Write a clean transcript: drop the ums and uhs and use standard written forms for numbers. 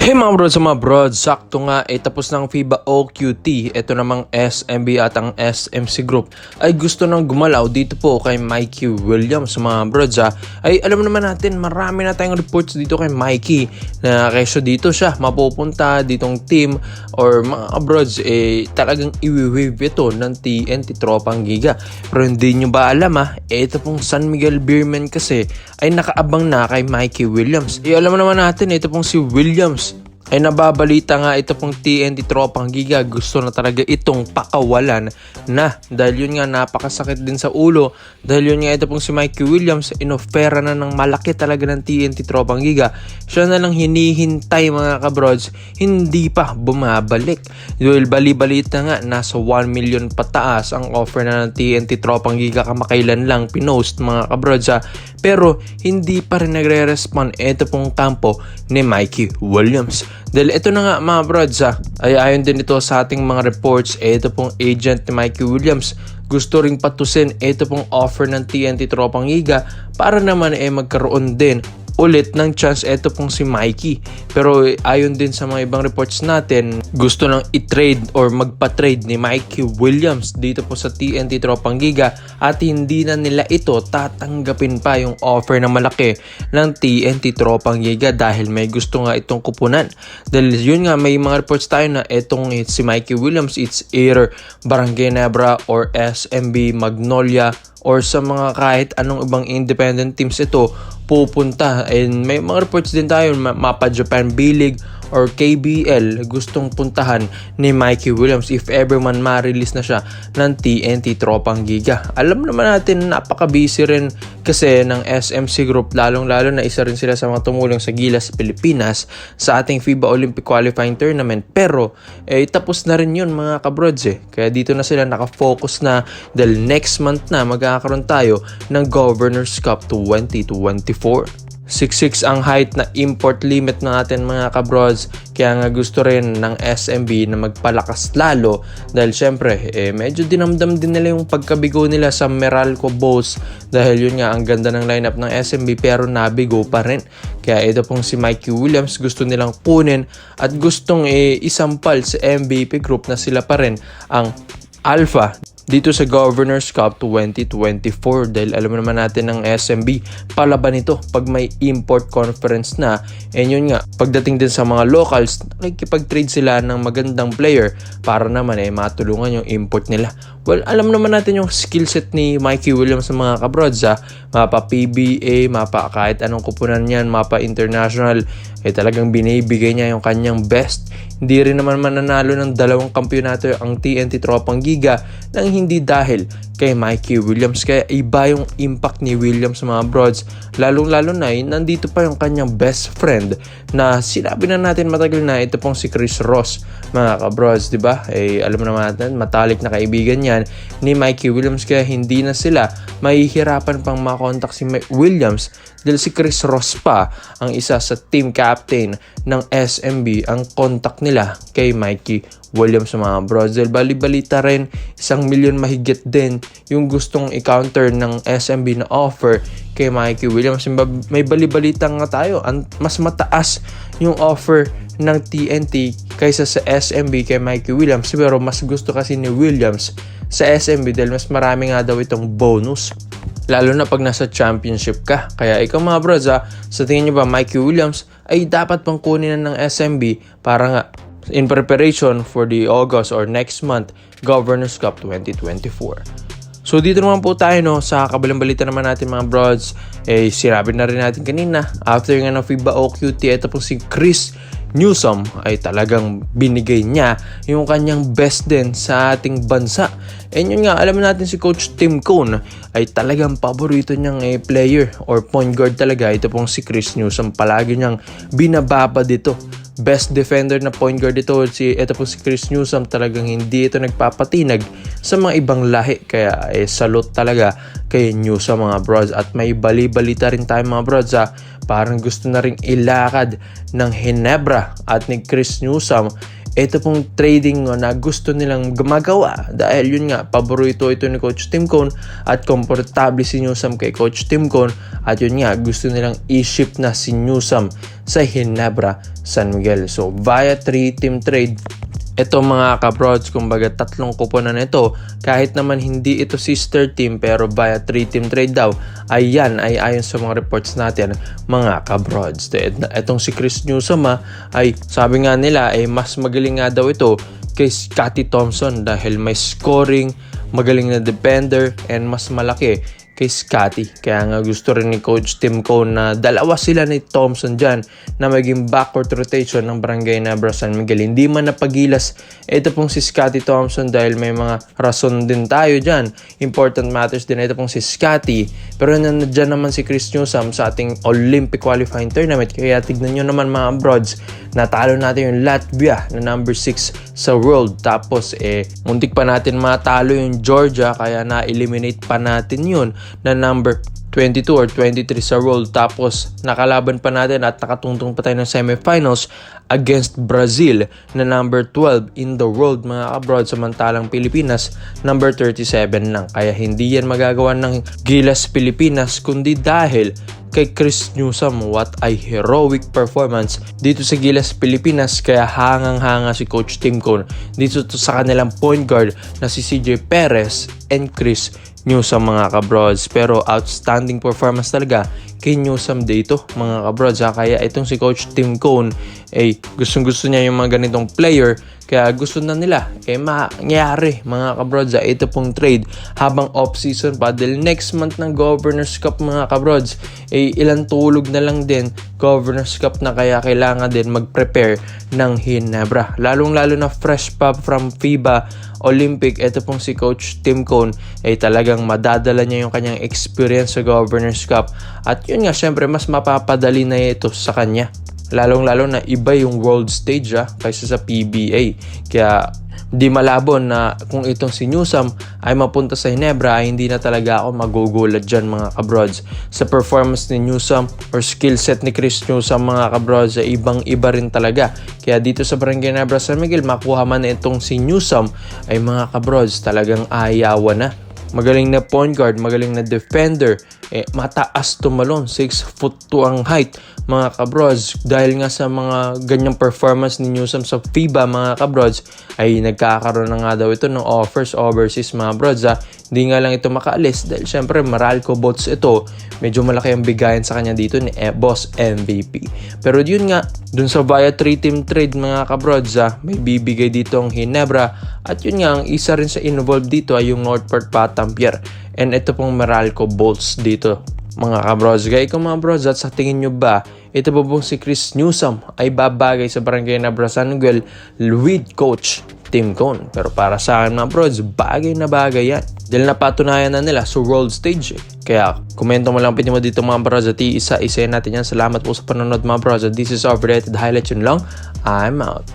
Hey mga bro, sakto nga tapos ng FIBA OQT. Ito namang SMB at ang SMC Group ay gusto nang gumalaw dito po kay Mikey Williams mga brods Ay alam naman natin marami na tayong reports dito kay Mikey na kesyo dito siya mapupunta ditong team or mga brods talagang iwi-wave ito ng TNT Tropang Giga. Pero hindi nyo ba alam ito pong San Miguel Beermen kasi ay nakaabang na kay Mikey Williams. Alam naman natin ito pong si Williams ay nababalita nga ito pong TNT Tropang Giga gusto na talaga itong pakawalan na dahil yun nga napakasakit din sa ulo dahil yun nga ito pong si Mikey Williams inofera na ng malaki talaga ng TNT Tropang Giga. Siya na lang hinihintay mga kabrods, hindi pa bumabalik dahil bali-balita nga nasa 1 million pataas ang offer na ng TNT Tropang Giga kamakailan lang pinost mga kabrods pero hindi pa rin nagre-respond ito pong kampo ni Mikey Williams. Dahil ito na nga mga brods ay ayon din ito sa ating mga reports ito pong agent ni Mikey Williams gusto ring patusin ito pong offer ng TNT Tropang Giga para naman magkaroon din ulit ng chance ito pong si Mikey. Pero ayon din sa mga ibang reports natin gusto nang i-trade or magpa-trade ni Mikey Williams dito po sa TNT Tropang Giga at hindi na nila ito tatanggapin pa yung offer na malaki ng TNT Tropang Giga dahil may gusto nga itong kupunan. Dahil yun nga may mga reports tayo na itong si Mikey Williams it's either Barangay Nebra or SMB Magnolia or sa mga kahit anong ibang independent teams ito pupunta. And may mga reports din tayo Mapa Japan B-League or KBL gustong puntahan ni Mikey Williams if ever man ma-release na siya ng TNT Tropang Giga. Alam naman natin napaka-busy rin kasi ng SMC Group lalong-lalo na isa rin sila sa mga tumulong sa Gilas Pilipinas sa ating FIBA Olympic Qualifying Tournament pero tapos na rin yun mga kabrods kaya dito na sila nakafocus na dahil next month na magkakaroon tayo ng Governors Cup 2024. 6'6" ang height na import limit natin mga kabrods kaya nga gusto rin ng SMB na magpalakas lalo dahil syempre medyo dinamdam din nila yung pagkabigo nila sa Meralco Bulls dahil yun nga ang ganda ng lineup ng SMB pero nabigo pa rin. Kaya ito pong si Mikey Williams gusto nilang kunin at gustong isampal sa MVP group na sila pa rin ang Alpha dito sa Governors Cup 2024 dahil alam naman natin ng SMB palaban ito pag may import conference na yun nga pagdating din sa mga locals nakikipag-trade sila ng magandang player para naman matulungan yung import nila. Well, alam naman natin yung skill set ni Mikey Williams sa mga kabrods mapa PBA, mapa kahit anong kupunan yan, mapa international talagang binibigay niya yung kanyang best. Hindi rin naman mananalo ng 2 kampyonato ang TNT Tropang Giga nang hindi dahil kay Mikey Williams. Kaya iba yung impact ni Williams sa mga broads. Lalong-lalo na nandito pa yung kanyang best friend na sinabi na natin matagal na ito pong si Chris Ross mga kabrods, diba? Alam naman natin matalik na kaibigan yan ni Mikey Williams kaya hindi na sila mahihirapan pang makontak si Williams dahil si Chris Ross pa ang isa sa team captain ng SMB ang contact nila kay Mikey Williams sa mga bros. Dahil bali-balita rin 1 million mahigit din yung gustong i-counter ng SMB na offer kay Mikey Williams. May bali-balita nga tayo mas mataas yung offer ng TNT kaysa sa SMB kay Mikey Williams pero mas gusto kasi ni Williams sa SMB dahil mas marami nga daw itong bonus lalo na pag nasa championship ka. Kaya ikaw mga bros sa tingin nyo ba Mikey Williams ay dapat pang kunin na ng SMB para nga in preparation for the August or next month Governors Cup 2024. So dito naman po tayo sa kabilang balita naman natin mga broads sinabi na rin natin kanina after nga ng FIBA OQT ito po si Chris Newsome ay talagang binigay niya yung kanyang best din sa ating bansa. Yun nga, alam natin si Coach Tim Cone ay talagang paborito niyang player or point guard talaga. Ito pong si Chris Newsome. Palagi niyang binababa dito. Best defender na point guard ito po si Chris Newsome. Talagang hindi ito nagpapatinag sa mga ibang lahi. Kaya salute talaga kay Newsome mga broads. At may bali-balita rin tayo mga broads parang gusto na rin ilakad ng Hinebra at ni Chris Newsome ito pong trading na gusto nilang gumagawa dahil yun nga, paborito ito ni Coach Tim Cone at komportable si Newsome kay Coach Tim Cone at yun nga, gusto nilang i-ship na si Newsome sa Ginebra, San Miguel. So via 3-team trade, ito mga kabrods, kumbaga tatlong kuponan ito, kahit naman hindi ito sister team pero via 3-team trade daw, ayan ay ayon sa mga reports natin mga kabrods. Itong si Chris Newsome ay sabi nga nila ay mas magaling nga daw ito kay Scottie Thompson dahil may scoring, magaling na defender and mas malaki kay Scottie. Kaya nga gusto rin ni Coach Tim Cone na dalawa sila ni Thompson dyan na maging backcourt rotation ng Barangay Ginebra San Miguel. Hindi man napagilas ito pong si Scottie Thompson dahil may mga rason din tayo dyan. Important matters din ito pong si Scottie. Pero nandiyan naman si Chris Newsome sa ating Olympic qualifying tournament. Kaya tignan nyo naman mga broads, natalo natin yung Latvia na number 6 sa world. Tapos muntik pa natin matalo yung Georgia kaya na-eliminate pa natin yun na number 22 or 23 sa world. Tapos nakalaban pa natin at nakatungtong pa tayo ng semifinals against Brazil na number 12 in the world mga abroad, samantalang Pilipinas number 37 lang. Kaya hindi yan magagawa ng Gilas Pilipinas kundi dahil kay Chris Newsome. What a heroic performance dito sa Gilas Pilipinas, kaya hangang-hanga si Coach Tim Cone dito sa kanilang point guard na si CJ Perez and Chris Newsome mga kabrods. Pero outstanding performance talaga kay Newsome dito mga kabrods. Kaya itong si Coach Tim Cone gustong-gusto niya yung mga ganitong player, kaya gusto na nila mangyari mga kabrods ito pong trade habang off-season pa dahil next month ng Governors Cup mga kabrods ilang tulog na lang din Governors Cup na, kaya kailangan din mag-prepare ng Ginebra, lalong-lalo na fresh pa from FIBA Olympic. Ito pong si Coach Tim Cone talagang madadala niya yung kanyang experience sa Governors Cup at yun nga, syempre mas mapapadali na ito sa kanya, lalong-lalo na iba yung world stage kaysa sa PBA. Kaya di malabo na kung itong si Newsome ay mapunta sa Ginebra hindi na talaga ako magugulat dyan mga kabrods sa performance ni Newsome or skill set ni Chris Newsome mga kabrods. Ibang-iba rin talaga. Kaya dito sa Barangay Ginebra San Miguel, makuha man itong si Newsome ay mga kabrods talagang ayawan na. Magaling na point guard, magaling na defender, mataas tumalon, 6'2" ang height mga kabrods. Dahil nga sa mga ganyang performance ni Newsome sa FIBA mga kabrods ay nagkakaroon na nga daw ito ng offers overseas mga brods. Hindi nga lang ito makaalis dahil syempre Meralco Boats ito, medyo malaki ang bigayan sa kanya dito ni Boss MVP. Pero yun nga, dun sa via 3-team trade mga kabrods may bibigay dito ang Ginebra at yun nga, ang isa rin sa involved dito ay yung Northport Batampier and ito pong Meralco Bolts dito mga kabrods. Gaya ko mga brods, at sa tingin nyo ba ito po pong si Chris Newsome ay babagay sa Barangay Ginebra San Miguel with Coach Tim Cone? Pero para sa akin mga brods, bagay na bagay yan dahil napatunayan na nila sa world stage Kaya komento mo lang pwede mo dito mga brods at isa-isa natin yan. Salamat po sa panonood mga brods. This is Overrated Highlights. Yun lang, I'm out.